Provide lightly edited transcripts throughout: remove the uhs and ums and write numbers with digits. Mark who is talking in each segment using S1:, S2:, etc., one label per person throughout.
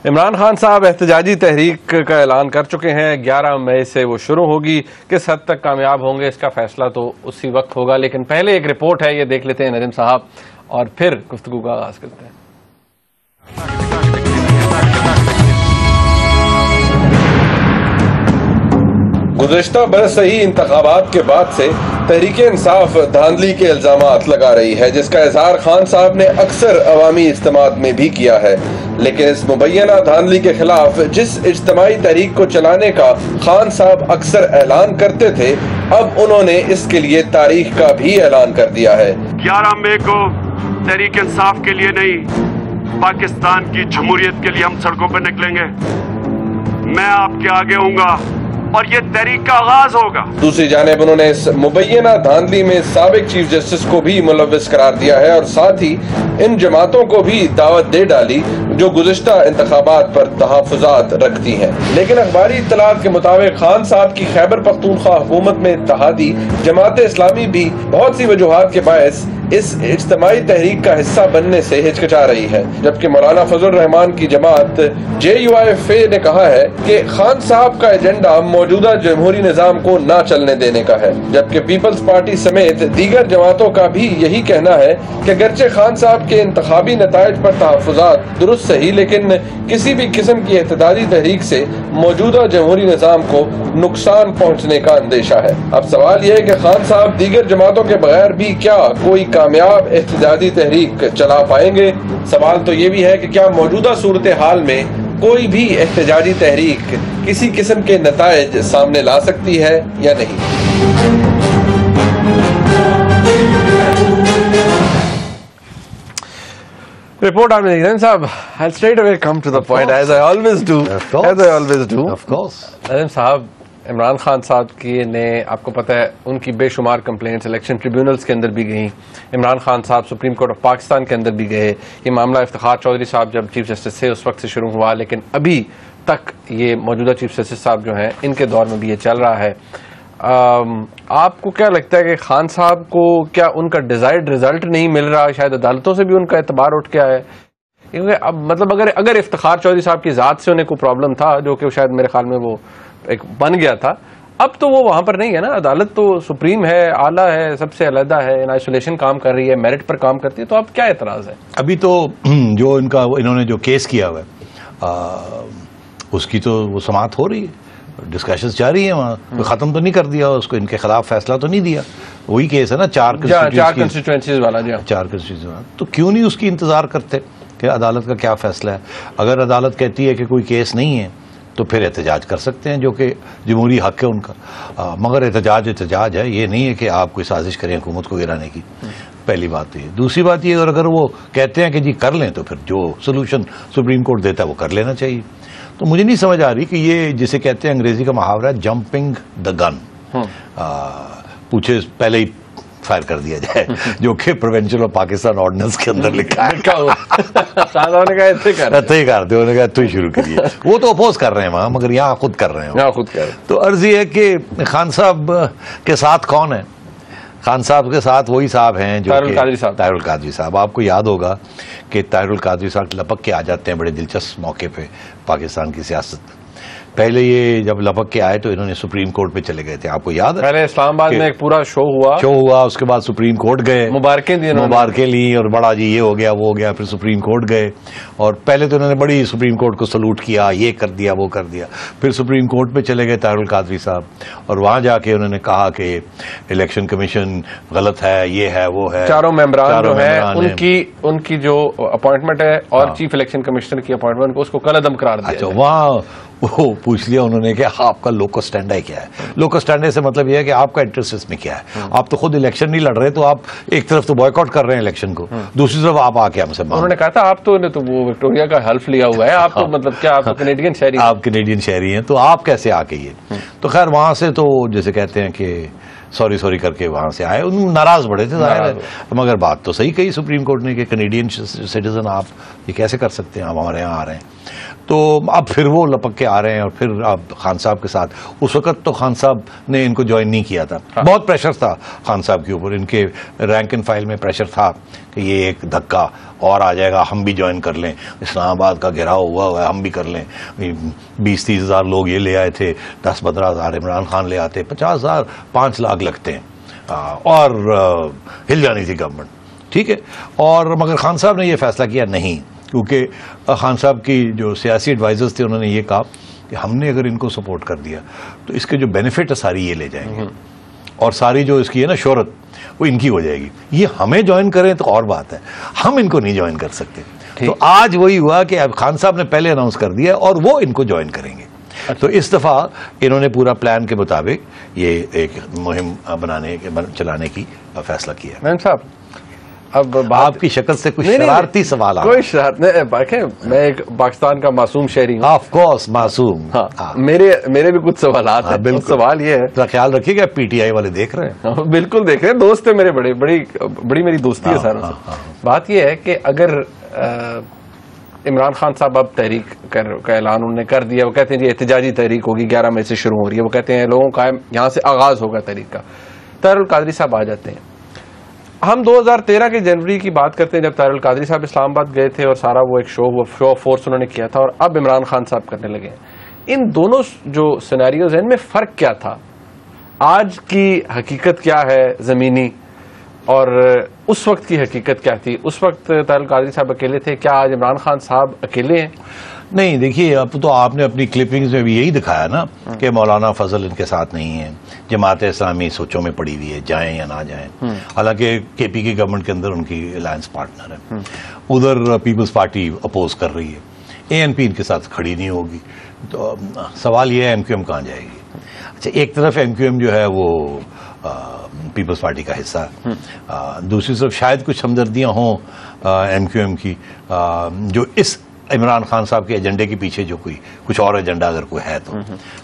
S1: عمران خان صاحب احتجاجی تحریک کا اعلان کر چکے ہیں. 11 مئی سے وہ شروع ہوگی. کس حد تک کامیاب ہوں گے اس کا فیصلہ تو اسی وقت ہوگا، لیکن پہلے ایک رپورٹ ہے، یہ دیکھ لیتے ہیں ندیم صاحب اور پھر گفتگو کا آغاز کرتے ہیں. گزشتہ برسہی انتخابات کے بعد سے تحریک انصاف دھاندلی کے الزامات لگا رہی ہے، جس کا اظہار خان صاحب نے اکثر عوامی اجتماعات میں بھی کیا ہے. لیکن اس مبینہ دھاندلی کے خلاف جس اجتماعی تحریک کو چلانے کا خان صاحب اکثر اعلان کرتے تھے، اب انہوں نے اس کے لیے تاریخ کا بھی اعلان کر دیا ہے.
S2: 11 مئی کو تحریک انصاف کے لیے نہیں، پاکستان کی جمہوریت کے لیے ہم سڑکوں پہ نکلیں گے. میں آپ کے آگے ہوں گا اور یہ تحریک کا آغاز ہوگا.
S1: دوسری جانب انہوں نے اس مبینہ دھاندلی میں سابق چیف جسٹس کو بھی ملوث قرار دیا ہے اور ساتھ ہی ان جماعتوں کو بھی دعوت دے ڈالی جو گزشتہ انتخابات پر تحفظات رکھتی ہیں. لیکن اخباری اطلاعات کے مطابق خان صاحب کی خیبر پختونخوا حکومت میں اتحادی جماعت اسلامی بھی بہت سی وجوہات کے باعث اس اجتماعی تحریک کا حصہ بننے سے ہچکچا رہی ہے، جبکہ مولانا فضل الرحمان کی جماعت JUIF نے کہا ہے کہ خان صاحب کا ایجنڈا موجودہ جمہوری نظام کو نہ چلنے دینے کا ہے، جبکہ پیپلز پارٹی سمیت دیگر جماعتوں کا بھی یہی کہنا ہے کہ اگرچہ خان صاحب کے انتخابی نتائج پر تحفظات درست صحیح، لیکن کسی بھی قسم کی احتجاجی تحریک سے موجودہ جمہوری نظام کو نقصان پہنچنے کا اندیشہ ہے. اب سوال یہ ہے کہ خان صاحب دیگر جماعتوں کے بغیر بھی کیا کوئی کامیاب احتجاجی تحریک چلا پائیں گے؟ سوال تو یہ بھی ہے کہ کیا موجودہ صورتحال میں کوئی بھی احتجاجی تحریک کسی قسم کے نتائج سامنے لا سکتی ہے یا نہیں؟ رپورٹ آپ نے دیکھ رہے ہیں صاحب. I'll straight away come to the point as I always do. Of course. Nadeem صاحب، عمران خان صاحب کی نے آپ کو پتہ ہے ان کی بے شمار کمپلینٹس الیکشن ٹریبیونلز کے اندر بھی گئیں. عمران خان صاحب سپریم کورٹ آف پاکستان کے اندر بھی گئے. یہ معاملہ افتخار چودھری صاحب جب چیف جسٹس سے اس وقت سے شروع ہوا، لیکن ابھی تک یہ موجودہ چیف جسٹس صاحب جو ہیں ان کے دور میں بھی یہ چل رہا ہے. آپ کو کیا لگتا ہے کہ خان صاحب کو کیا ان کا ڈیزائرڈ رزلٹ نہیں مل رہا؟ شاید عدالتوں سے بھی ان کا اعتبار اٹھ کے آیا ہے. کیونکہ اب مطلب اگر افتخار چودھری صاحب کی ذات سے انہیں کوئی پرابلم تھا، جو کہ شاید میرے خیال میں وہ ایک بن گیا تھا، اب تو وہ وہاں پر نہیں ہے نا. عدالت تو سپریم ہے، اعلیٰ ہے، سب سے علیحدہ ہے، ان آئسولیشن کام کر رہی ہے، میرٹ پر کام کرتی ہے. تو اب کیا اعتراض ہے؟
S3: ابھی تو جو انہوں نے جو کیس کیا ہوا ہے اس کی تو وہ سماعت ہو رہی ہے، ڈسکشنز جاری ہیں وہاں. کوئی ختم تو نہیں کر دیا اس کو، ان کے خلاف فیصلہ تو نہیں دیا. وہی کیس ہے نا، 4
S1: کنسٹیٹوئنسیز والا.
S3: 4 کنسٹیٹوئنسیز والا. تو کیوں نہیں اس کی انتظار کرتے کہ عدالت کا کیا فیصلہ ہے؟ اگر عدالت کہتی ہے کہ کوئی کیس نہیں ہے تو پھر احتجاج کر سکتے ہیں، جو کہ جمہوری حق ہے ان کا. مگر احتجاج ہے، یہ نہیں ہے کہ آپ کوئی سازش کریں حکومت کو گرانے کی. پہلی بات یہ. دوسری بات یہ، اگر وہ کہتے ہیں کہ جی کر لیں تو پھر جو سولوشن سپریم کورٹ دیتا ہے وہ کر لینا چاہیے. تو مجھے نہیں سمجھ آ رہی کہ یہ جسے کہتے ہیں انگریزی کا محاورہ ہے جمپنگ دا گن، پوچھے پہلے ہی فائر کر دیا جائے، جو کہ پروینشل آف پاکستان آرڈیننس کے اندر لکھا ہے. تو ہی شروع کیجیے. وہ تو اپوز کر رہے ہیں وہاں، مگر یہاں خود کر رہے ہیں. تو عرض یہ ہے کہ خان صاحب کے ساتھ کون ہے؟ خان صاحب کے ساتھ وہی صاحب ہیں جو طاہر القادری صاحب. آپ کو یاد ہوگا کہ طاہر القادری صاحب لپک کے آ جاتے ہیں بڑے دلچسپ موقع پہ پاکستان کی سیاست میں. پہلے یہ جب لپک کے آئے تو انہوں نے سپریم کورٹ پہ چلے گئے تھے. آپ کو یاد ہے
S1: پہلے اسلام آباد میں ایک پورا شو ہوا،
S3: اس کے بعد سپریم کورٹ گئے، مبارکیں لی اور بڑا جی یہ ہو گیا وہ ہو گیا. پھر سپریم کورٹ گئے اور پہلے تو انہوں نے بڑی سپریم کورٹ کو سلوٹ کیا، یہ کر دیا وہ کر دیا. پھر سپریم کورٹ پہ چلے گئے طاہر القادری صاحب اور وہاں جا کے انہوں نے کہا کہ الیکشن کمیشن غلط ہے، یہ ہے وہ ہے.
S1: چاروں ممبران جو ہیں ان کی جو اپوائنٹمنٹ ہے اور چیف الیکشن کمشنر کی اپوائنٹمنٹ کو اس کو کالعدم قرار دیا.
S3: اچھا، وہاں وہ پوچھ لیا انہوں نے کہ آپ کا لوکس اسٹینڈا کیا ہے. لوکس اسٹینڈا سے مطلب یہ ہے کہ آپ کا انٹرسٹ اس میں کیا ہے. آپ تو خود الیکشن نہیں لڑ رہے، تو آپ ایک طرف تو بائیکاٹ کر رہے ہیں الیکشن کو، دوسری طرف آپ آ کے ہم سے
S1: انہوں نے کہا تھا آپ تو وہ وکٹوریا کا حلف لیا ہوا ہے، آپ تو مطلب کیا آپ کینیڈین شہری،
S3: آپ کینیڈین شہری ہیں، تو آپ کیسے آ کے یہ. تو خیر وہاں سے تو جیسے کہتے ہیں کہ سوری کر کے وہاں سے آئے. ان ناراض بڑے تھے ظاہر ہے, مگر بات تو صحیح کہی سپریم کورٹ نے کہ کینیڈین سٹیزن آپ یہ کیسے کر سکتے ہیں, آپ ہمارے یہاں آ رہے ہیں. تو اب پھر وہ لپک کے آ رہے ہیں, اور پھر اب خان صاحب کے ساتھ. اس وقت تو خان صاحب نے ان کو جوائن نہیں کیا تھا, بہت پریشر تھا خان صاحب کے اوپر, ان کے رینک اینڈ فائل میں پریشر تھا کہ یہ ایک دھکا اور آ جائے گا, ہم بھی جوائن کر لیں, اسلام آباد کا گھیراؤ ہوا ہے, ہم بھی کر لیں. 20-30 ہزار لوگ یہ لے آئے تھے, 10-15 ہزار عمران خان لے آتے, 50 ہزار 5 لاکھ لگتے ہیں, اور ہل جانی تھی گورنمنٹ. ٹھیک ہے, اور مگر خان صاحب نے یہ فیصلہ کیا نہیں, کیونکہ خان صاحب کی جو سیاسی ایڈوائزرز تھے انہوں نے یہ کہا کہ ہم نے اگر ان کو سپورٹ کر دیا تو اس کے جو بینیفٹ ہے ساری یہ لے جائیں گے, اور ساری جو اس کی ہے نا شہرت وہ ان کی ہو جائے گی. یہ ہمیں جوائن کریں تو اور بات ہے, ہم ان کو نہیں جوائن کر سکتے. تو آج وہی ہوا کہ اب خان صاحب نے پہلے اناؤنس کر دیا اور وہ ان کو جوائن کریں گے. تو اس دفعہ انہوں نے پورا پلان کے مطابق یہ ایک مہم چلانے کی فیصلہ کیا.
S4: میم صاحب, اب
S3: آپ کی شکل سے کچھ شرارتی سوال آ رہا ہے.
S4: کوئی شرارت نہیں, میں ایک پاکستان کا معصوم شہری ہوں.
S3: آف کورس معصوم.
S4: میرے بھی کچھ سوالات ہیں. بالکل. سوال یہ ہے,
S3: خیال رکھیے گا پی ٹی آئی والے دیکھ رہے ہیں.
S4: بالکل دیکھ رہے ہیں, دوست ہے میرے, بڑی میری دوستی ہے ساروں سے. بات یہ ہے کہ اگر عمران خان صاحب اب تحریک کا اعلان انہوں نے کر دیا, وہ کہتے ہیں جی احتجاجی تحریک ہوگی, 11 مئی سے شروع ہو رہی ہے, وہ کہتے ہیں لوگوں کا یہاں سے آغاز ہوگا تحریک کا. طاہر القادری صاحب آ جاتے ہیں. ہم 2013 کے جنوری کی بات کرتے ہیں جب طاہر القادری صاحب اسلام آباد گئے تھے اور سارا وہ ایک شو آف فورس انہوں نے کیا تھا, اور اب عمران خان صاحب کرنے لگے ہیں. ان دونوں جو سینیریوز ہیں ان میں فرق کیا تھا, آج کی حقیقت کیا ہے زمینی, اور اس وقت کی حقیقت کیا تھی؟ اس وقت طاہر القادری صاحب اکیلے تھے, کیا آج عمران خان صاحب اکیلے ہیں؟
S3: نہیں, دیکھیے اب تو آپ نے اپنی کلپنگز میں بھی یہی دکھایا نا کہ مولانا فضل ان کے ساتھ نہیں ہے, جماعت اسلامی سوچوں میں پڑی ہوئی ہے, جائیں یا نہ جائیں. حالانکہ کے پی کی گورنمنٹ کے اندر ان کی الائنس پارٹنر ہے. ادھر پیپلز پارٹی اپوز کر رہی ہے, اے این پی ان کے ساتھ کھڑی نہیں ہوگی. تو سوال یہ ہے ایم کیو ایم کہاں جائے گی؟ اچھا, ایک طرف ایم کیو ایم جو ہے وہ پیپلز پارٹی کا حصہ ہے, دوسری طرف شاید کچھ ہمدردیاں ہوں ایم کیو ایم کی جو اس عمران خان صاحب کے ایجنڈے کے پیچھے جو کچھ اور ایجنڈا اگر کوئی ہے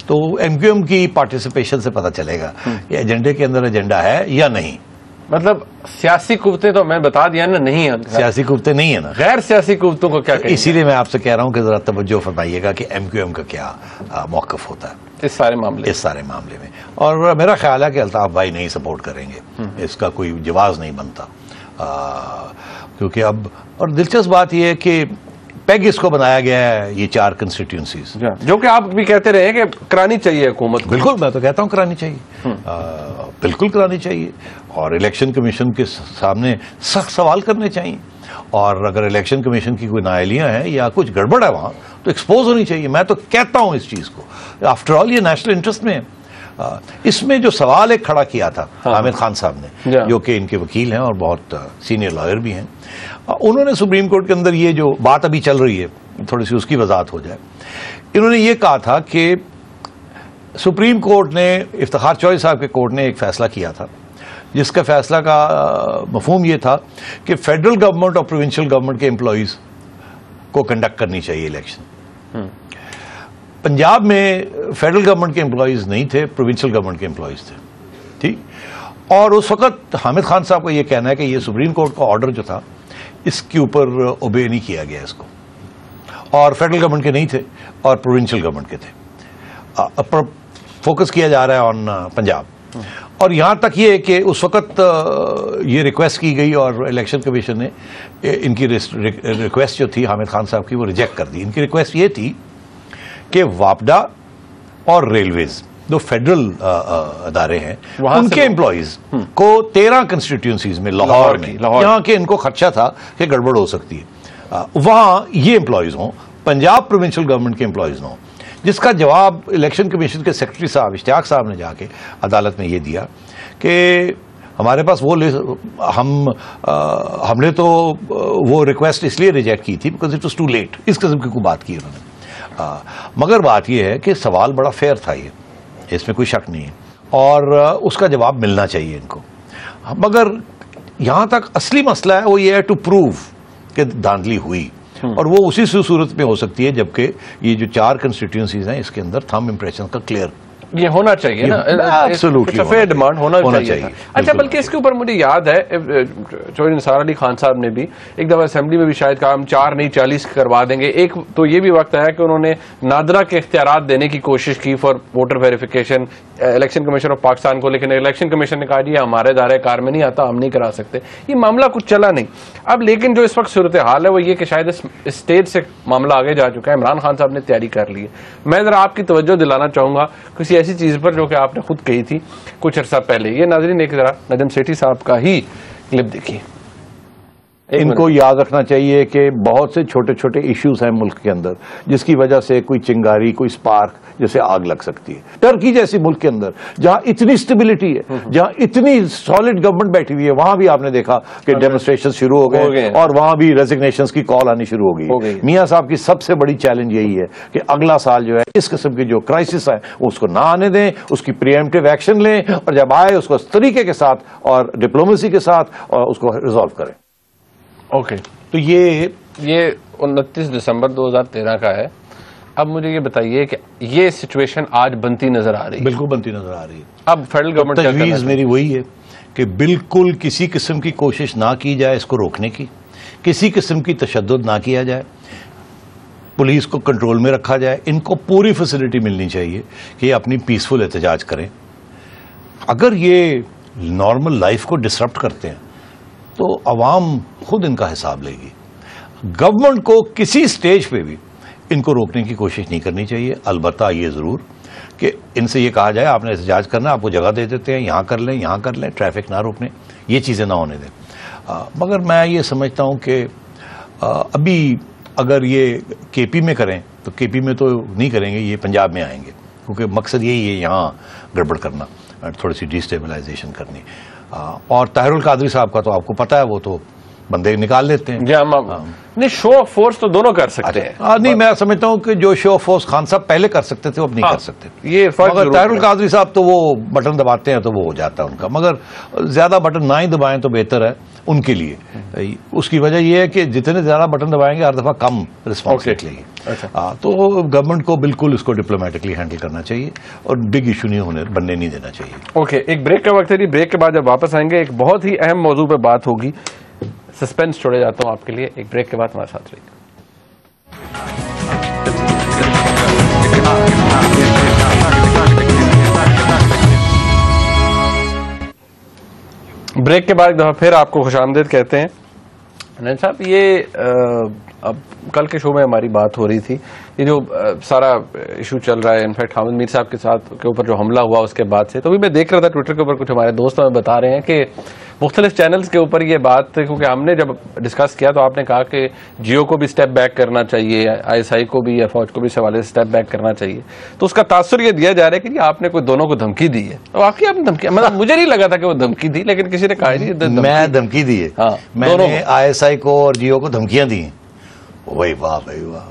S3: تو ایم کیو ایم کی پارٹیسپیشن سے پتہ چلے گا کہ ایجنڈے کے اندر ایجنڈا ہے یا نہیں.
S4: مطلب سیاسی قوتیں تو میں بتا دیا نا نہیں ہیں,
S3: سیاسی قوتیں نہیں ہیں نا,
S4: غیر سیاسی قوتوں کو کیا کہیں؟
S3: اسی لیے میں آپ سے کہہ رہا ہوں کہ ذرا توجہ فرمائیے گا کہ ایم کیو ایم کا کیا موقف ہوتا ہے
S4: اس سارے معاملے
S3: میں. اور میرا خیال ہے کہ الطاف بھائی نہیں سپورٹ کریں گے, اس کا کوئی جواز نہیں بنتا, کیونکہ اب اور دلچسپ بات یہ ہے کہ پیگ اس کو بنایا گیا ہے یہ 4 کنسٹیٹیوئنسیز,
S4: جو کہ آپ بھی کہتے رہے کہ کرانی چاہیے حکومت.
S3: بالکل, میں تو کہتا ہوں کرانی چاہیے, بالکل کرانی چاہیے, اور الیکشن کمیشن کے سامنے سخت سوال کرنے چاہیے, اور اگر الیکشن کمیشن کی کوئی نااہلیاں ہیں یا کچھ گڑبڑ ہے وہاں تو ایکسپوز ہونی چاہیے. میں تو کہتا ہوں اس چیز کو, آفٹر آل یہ نیشنل انٹرسٹ میں ہے. اس میں جو سوال ایک کھڑا کیا تھا حامد خان صاحب نے, جو کہ ان کے وکیل ہیں اور بہت سینئر لائر بھی ہیں, انہوں نے سپریم کورٹ کے اندر یہ جو بات ابھی چل رہی ہے تھوڑی سی اس کی وضاحت ہو جائے. انہوں نے یہ کہا تھا کہ سپریم کورٹ نے, افتخار چوہدری صاحب کے کورٹ نے ایک فیصلہ کیا تھا جس کا فیصلہ کا مفہوم یہ تھا کہ فیڈرل گورنمنٹ اور پروونشل گورنمنٹ کے امپلائیز کو کنڈکٹ کرنی چاہیے الیکشن. پنجاب میں فیڈرل گورنمنٹ کے امپلائیز نہیں تھے, پروونشل گورنمنٹ کے امپلائیز تھے. ٹھیک, اور اس وقت حامد خان صاحب کا یہ کہنا ہے کہ یہ سپریم کورٹ کا آرڈر جو تھا اس کے اوپر اوبے نہیں کیا گیا اس کو, اور فیڈرل گورنمنٹ کے نہیں تھے اور پروونشل گورنمنٹ کے تھے. فوکس کیا جا رہا ہے آن پنجاب, اور یہاں تک یہ کہ اس وقت یہ ریکویسٹ کی گئی اور الیکشن کمیشن نے ان کی ریکویسٹ جو تھی حامد خان صاحب کی وہ ریجیکٹ کر دی. ان کی ریکویسٹ یہ تھی کہ واپڈا اور ریلویز جو فیڈرل ادارے ہیں ان کے امپلائیز کو 13 کنسٹیٹیوئنسیز میں لاہور میں یہاں کے ان کو خدشہ تھا کہ گڑبڑ ہو سکتی ہے, وہاں یہ امپلائیز ہوں, پنجاب پروونشل گورنمنٹ کے امپلائیز ہوں. جس کا جواب الیکشن کمیشن کے سیکرٹری صاحب اشتیاق صاحب نے جا کے عدالت میں یہ دیا کہ ہمارے پاس وہ ہم نے تو وہ ریکویسٹ اس لیے ریجیکٹ کی تھی because it was too late. اس قسم کی کوئی بات کی انہوں نے. مگر بات یہ ہے کہ سوال بڑا فیئر تھا, یہ اس میں کوئی شک نہیں ہے, اور اس کا جواب ملنا چاہیے ان کو. مگر یہاں تک اصلی مسئلہ ہے وہ یہ ہے ٹو پروو کہ دھاندلی ہوئی, اور وہ اسی صورت میں ہو سکتی ہے جبکہ یہ جو 4 کنسٹیٹیوئنسیز ہیں اس کے اندر تھم امپریشن کا کلیئر
S4: یہ ہونا چاہیے نا، فیئر ڈیمانڈ ہونا چاہیے. اچھا بلکہ اس کے اوپر مجھے یاد ہے چودھری نثار علی خان صاحب نے بھی ایک دفعہ اسمبلی میں بھی شاید کہا ہم 4 نہیں 40 کروا دیں گے. ایک تو یہ بھی وقت آیا کہ انہوں نے نادرا کے اختیارات دینے کی کوشش کی for voter verification election commission of Pakistan کو، لیکن الیکشن کمیشن نے کہا جی ہمارے دائرۂ کار میں نہیں آتا، ہم نہیں کرا سکتے. یہ معاملہ کچھ چلا نہیں. اب لیکن جو اس وقت صورتحال ہے وہ یہ کہ شاید اس اسٹیج سے معاملہ آگے جا چکا ہے. عمران خان صاحب نے تیاری کر لی ہے. میں ذرا آپ کی توجہ دلانا چاہوں گا کسی ایسی چیز پر جو کہ آپ نے خود کہی تھی کچھ عرصہ پہلے. یہ ناظرین ایک ذرا نجم سیٹھی صاحب کا ہی کلپ دیکھیے.
S3: ان کو یاد رکھنا چاہیے کہ بہت سے چھوٹے چھوٹے ایشوز ہیں ملک کے اندر جس کی وجہ سے کوئی چنگاری کوئی سپارک جیسے آگ لگ سکتی ہے. ٹرکی جیسی ملک کے اندر جہاں اتنی اسٹیبلٹی ہے، جہاں اتنی سالڈ گورنمنٹ بیٹھی ہوئی ہے، وہاں بھی آپ نے دیکھا کہ ڈیمونسٹریشن شروع ہو گئے اور وہاں بھی ریزگنیشنز کی کال آنی شروع ہو گئی. میاں صاحب کی سب سے بڑی چیلنج یہی ہے کہ اگلا سال جو ہے اس قسم کی جو کرائسس ہے وہ اس کو نہ آنے دیں، اس کی پریمپٹیو ایکشن لیں اور جب آئے اس کو اس طریقے کے ساتھ اور ڈپلومیسی کے ساتھ اور اس کو ریزالو کریں.
S4: اوکے
S3: تو یہ
S4: 29 دسمبر 2013 کا ہے. اب مجھے یہ بتائیے کہ یہ سچویشن آج بنتی نظر آ رہی ہے؟
S3: بالکل بنتی نظر آ رہی ہے.
S4: اب فیڈرل گورنمنٹ
S3: تجویز میری وہی ہے کہ بالکل کسی قسم کی کوشش نہ کی جائے اس کو روکنے کی، کسی قسم کی تشدد نہ کیا جائے، پولیس کو کنٹرول میں رکھا جائے. ان کو پوری فیسلٹی ملنی چاہیے کہ یہ اپنی پیسفل احتجاج کریں. اگر یہ نارمل لائف کو ڈسرپٹ کرتے ہیں تو عوام خود ان کا حساب لے گی. گورنمنٹ کو کسی سٹیج پہ بھی ان کو روکنے کی کوشش نہیں کرنی چاہیے. البتہ یہ ضرور کہ ان سے یہ کہا جائے آپ نے احتجاج کرنا، آپ کو جگہ دے دیتے ہیں، یہاں کر لیں یہاں کر لیں، ٹریفک نہ روکنے، یہ چیزیں نہ ہونے دیں. مگر میں یہ سمجھتا ہوں کہ ابھی اگر یہ کے پی میں کریں تو کے پی میں تو نہیں کریں گے، یہ پنجاب میں آئیں گے کیونکہ مقصد یہی ہے یہاں گڑبڑ کرنا، تھوڑی سی ڈیسٹیبلائزیشن کرنی. اور طاہر القادری صاحب کا تو آپ کو پتا ہے وہ تو بندے نکال لیتے ہیں.
S4: نہیں شو آف فورس تو دونوں کر سکتے ہیں.
S3: نہیں میں سمجھتا ہوں کہ جو شو آف فورس خان صاحب پہلے کر سکتے تھے وہ اب نہیں کر سکتے.
S4: یہ
S3: مگر طاہر القادری صاحب تو وہ بٹن دباتے ہیں تو وہ ہو جاتا ہے ان کا، مگر زیادہ بٹن نہ ہی دبائیں تو بہتر ہے ان کے لیے. اس کی وجہ یہ ہے کہ جتنے زیادہ بٹن دبائیں گے ہر دفعہ کم رسپانس نکلے گی. تو گورنمنٹ کو بالکل اس کو ڈپلومیٹکلی ہینڈل کرنا چاہیے اور بگ ایشو نہیں بننے نہیں دینا چاہیے.
S4: اوکے ایک بریک کا وقت ہے جی. بریک کے بعد جب واپس آئیں گے ایک بہت ہی اہم موضوع پہ بات ہوگی. سسپینس چھوڑے جاتا ہوں آپ کے لیے. ایک بریک کے بعد ہمارے ساتھ رہیے. بریک کے بعد ایک دفعہ پھر آپ کو خوش آمدید کہتے ہیں. نین صاحب یہ اب کل کے شو میں ہماری بات ہو رہی تھی یہ جو سارا ایشو چل رہا ہے، انفیکٹ حامد میر صاحب کے اوپر جو حملہ ہوا اس کے بعد سے، تو بھی میں دیکھ رہا تھا ٹویٹر کے اوپر کچھ ہمارے دوست ہمیں بتا رہے ہیں کہ مختلف چینلز کے اوپر یہ بات، کیونکہ ہم نے جب ڈسکس کیا تو آپ نے کہا کہ جیو کو بھی سٹیپ بیک کرنا چاہیے، آئی ایس آئی کو بھی یا فوج کو بھی اس حوالے سے سٹیپ بیک کرنا چاہیے. تو اس کا تاثر یہ دیا جا رہا ہے کہ آپ نے کوئی دونوں کو دھمکی دی ہے. واقعی آپ نے دھمکی، مطلب مجھے نہیں لگا تھا کہ وہ دھمکی دی، لیکن کسی نے کہا
S3: میں دھمکی دی ہے. میں نے آئی ایس آئی کو اور جیو کو دھمکیاں دی ہیں. وہی واہ بھائی واہ،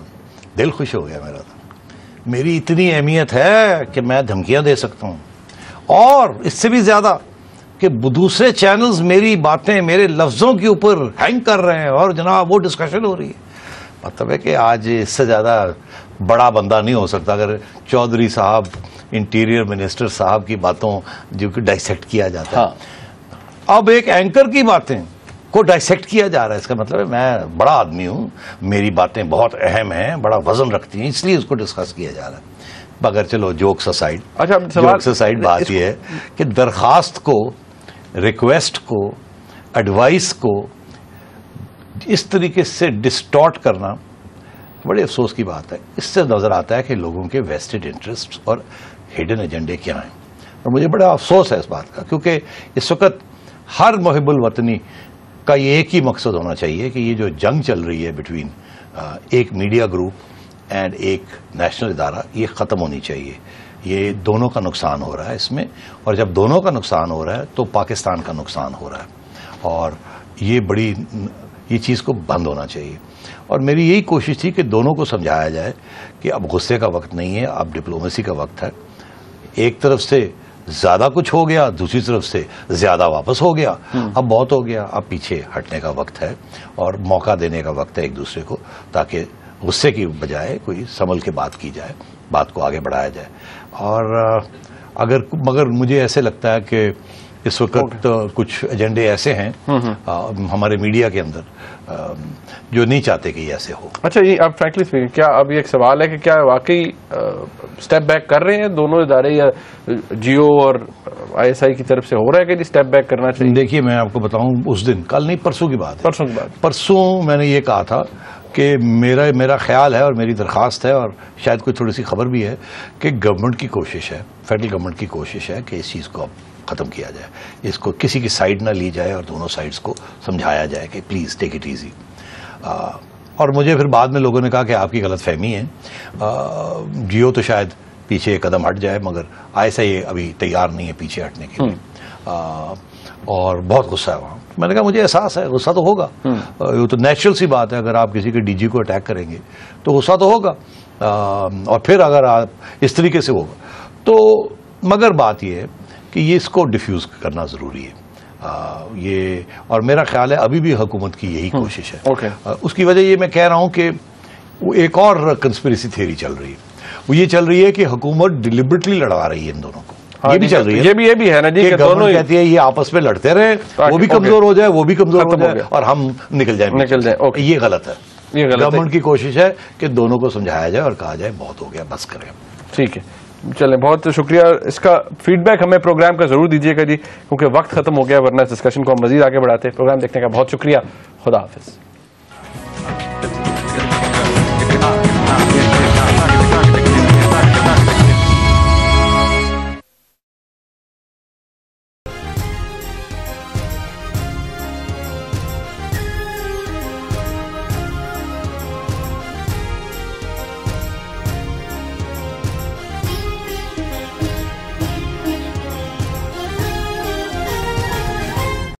S3: دل خوش ہو گیا میرا. تو میری اتنی اہمیت ہے کہ میں دھمکیاں دے سکتا ہوں، اور اس سے بھی زیادہ کہ دوسرے چینلز میری باتیں میرے لفظوں کے اوپر ہینگ کر رہے ہیں اور جناب وہ ڈسکشن ہو رہی ہے. مطلب ہے کہ آج اس سے زیادہ بڑا بندہ نہیں ہو سکتا اگر چودھری صاحب انٹیریئر منسٹر صاحب کی باتوں جو کہ ڈائسیکٹ کیا جاتا ہے. اب ایک اینکر کی باتیں کو ڈائسیکٹ کیا جا رہا ہے، اس کا مطلب ہے میں بڑا آدمی ہوں، میری باتیں بہت اہم ہیں، بڑا وزن رکھتی ہیں، اس لیے اس کو ڈسکس کیا جا رہا ہے. مگر چلو جوکس اسائڈ، جوکس اسائڈ بات یہ ہے کہ درخواست کو، ریکویسٹ کو، ایڈوائس کو اس طریقے سے ڈسٹارٹ کرنا بڑے افسوس کی بات ہے. اس سے نظر آتا ہے کہ لوگوں کے ویسٹڈ انٹرسٹ اور ہڈن ایجنڈے کیا ہیں. اور مجھے بڑا افسوس ہے اس بات کا، کیونکہ اس وقت ہر محب الوطنی کا یہ ایک ہی مقصد ہونا چاہیے کہ یہ جو جنگ چل رہی ہے بٹوین ایک میڈیا گروپ اینڈ ایک نیشنل ادارہ، یہ ختم ہونی چاہیے. یہ دونوں کا نقصان ہو رہا ہے اس میں، اور جب دونوں کا نقصان ہو رہا ہے تو پاکستان کا نقصان ہو رہا ہے، اور یہ چیز کو بند ہونا چاہیے. اور میری یہی کوشش تھی کہ دونوں کو سمجھایا جائے کہ اب غصے کا وقت نہیں ہے، اب ڈپلومیسی کا وقت ہے. ایک طرف سے زیادہ کچھ ہو گیا، دوسری طرف سے زیادہ واپس ہو گیا، اب بہت ہو گیا، اب پیچھے ہٹنے کا وقت ہے اور موقع دینے کا وقت ہے ایک دوسرے کو، تاکہ غصے کی بجائے کوئی سنبھل کے بات کی جائے، بات کو آگے بڑھایا جائے. اور مگر مجھے ایسے لگتا ہے کہ اس وقت کچھ ایجنڈے ایسے ہیں ہمارے میڈیا کے اندر جو نہیں چاہتے کہ یہ ایسے ہو.
S4: اچھا جی، اب فرینکلی اسپیکنگ کیا اب یہ ایک سوال ہے کہ کیا واقعی اسٹیپ بیک کر رہے ہیں دونوں ادارے، یا جیو اور ISI کی طرف سے ہو رہا ہے کہ جی اسٹیپ بیک کرنا چاہیے؟
S3: دیکھیے میں آپ کو بتاؤں، اس دن کل نہیں پرسوں کی بات ہے، پرسوں میں نے یہ کہا تھا کہ میرا خیال ہے اور میری درخواست ہے، اور شاید کوئی تھوڑی سی خبر بھی ہے، کہ گورنمنٹ کی کوشش ہے، فیڈرل گورنمنٹ کی کوشش ہے کہ اس چیز کو اب ختم کیا جائے، اس کو کسی کی سائڈ نہ لی جائے اور دونوں سائڈز کو سمجھایا جائے کہ پلیز ٹیک اٹ ایزی. اور مجھے پھر بعد میں لوگوں نے کہا کہ آپ کی غلط فہمی ہے، جیو تو شاید پیچھے ایک قدم ہٹ جائے، مگر ISI ابھی تیار نہیں ہے پیچھے ہٹنے کے لیے، اور بہت غصہ ہے وہاں. میں نے کہا مجھے احساس ہے، غصہ تو ہوگا، یہ تو نیچرل سی بات ہے، اگر آپ کسی کے DG کو اٹیک کریں گے تو غصہ تو ہوگا، اور پھر اگر آپ اس طریقے سے ہوگا تو، مگر بات یہ ہے کہ یہ اس کو ڈیفیوز کرنا ضروری ہے. یہ اور میرا خیال ہے ابھی بھی حکومت کی یہی کوشش ہے. اس کی وجہ یہ میں کہہ رہا ہوں کہ وہ ایک اور کنسپریسی تھیوری چل رہی ہے، وہ یہ چل رہی ہے کہ حکومت ڈیلیبریٹلی لڑوا رہی ہے ان دونوں کو. یہ بھی چل رہی ہے،
S4: یہ بھی ہے نا جی، کہ
S3: دونوں کہتی ہے یہ آپس میں لڑتے رہے، وہ بھی کمزور ہو جائے، وہ بھی کمزور ہو جائے، اور ہم نکل جائیں. یہ غلط ہے. گورنمنٹ کی کوشش ہے کہ دونوں کو سمجھایا جائے اور کہا جائے بہت ہو گیا، بس کریں.
S4: ٹھیک ہے، چلیں، بہت شکریہ. اس کا فیڈ بیک ہمیں پروگرام کا ضرور دیجیے گا جی، کیونکہ وقت ختم ہو گیا، ورنہ اس ڈسکشن کو ہم مزید آگے بڑھاتے. پروگرام دیکھنے کا بہت شکریہ. خدا حافظ.